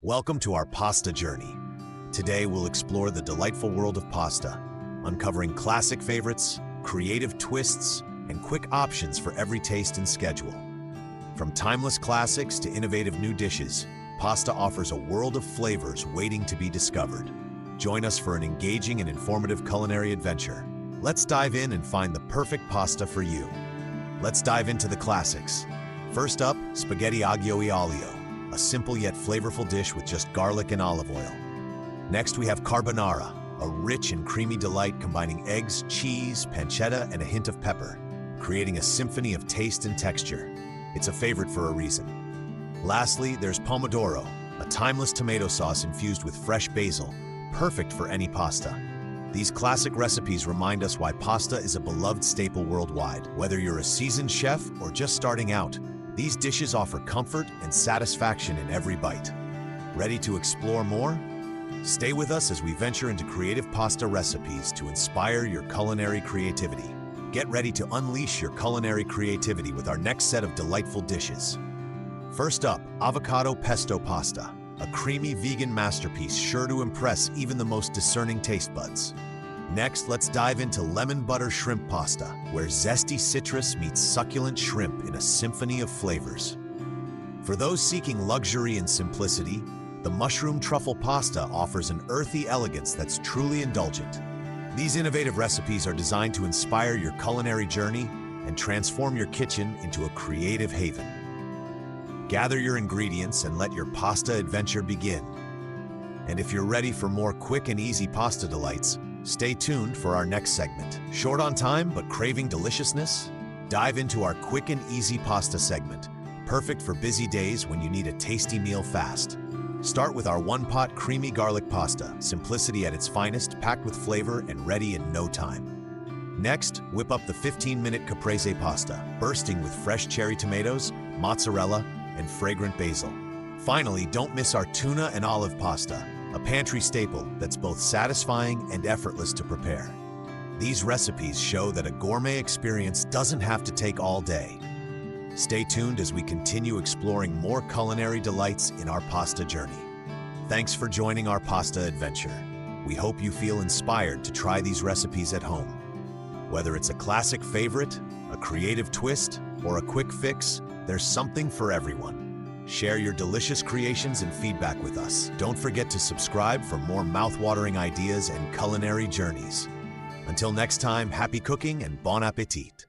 Welcome to our pasta journey. Today we'll explore the delightful world of pasta, uncovering classic favorites, creative twists, and quick options for every taste and schedule. From timeless classics to innovative new dishes, pasta offers a world of flavors waiting to be discovered. Join us for an engaging and informative culinary adventure. Let's dive in and find the perfect pasta for you. Let's dive into the classics. First up, spaghetti aglio e olio, a simple yet flavorful dish with just garlic and olive oil. Next, we have carbonara, a rich and creamy delight combining eggs, cheese, pancetta, and a hint of pepper, creating a symphony of taste and texture. It's a favorite for a reason. Lastly, there's pomodoro, a timeless tomato sauce infused with fresh basil, perfect for any pasta. These classic recipes remind us why pasta is a beloved staple worldwide. Whether you're a seasoned chef or just starting out, these dishes offer comfort and satisfaction in every bite. Ready to explore more? Stay with us as we venture into creative pasta recipes to inspire your culinary creativity. Get ready to unleash your culinary creativity with our next set of delightful dishes. First up, avocado pesto pasta, a creamy vegan masterpiece sure to impress even the most discerning taste buds. Next, let's dive into lemon butter shrimp pasta, where zesty citrus meets succulent shrimp in a symphony of flavors. For those seeking luxury and simplicity, the mushroom truffle pasta offers an earthy elegance that's truly indulgent. These innovative recipes are designed to inspire your culinary journey and transform your kitchen into a creative haven. Gather your ingredients and let your pasta adventure begin. And if you're ready for more quick and easy pasta delights, stay tuned for our next segment. Short on time but craving deliciousness? Dive into our quick and easy pasta segment, perfect for busy days when you need a tasty meal fast. Start with our one-pot creamy garlic pasta, simplicity at its finest, packed with flavor and ready in no time. Next, whip up the 15-minute caprese pasta, bursting with fresh cherry tomatoes, mozzarella, and fragrant basil. Finally, don't miss our tuna and olive pasta, a pantry staple that's both satisfying and effortless to prepare. These recipes show that a gourmet experience doesn't have to take all day. Stay tuned as we continue exploring more culinary delights in our pasta journey. Thanks for joining our pasta adventure. We hope you feel inspired to try these recipes at home. Whether it's a classic favorite, a creative twist, or a quick fix, there's something for everyone. Share your delicious creations and feedback with us. Don't forget to subscribe for more mouth-watering ideas and culinary journeys. Until next time, happy cooking and bon appetit!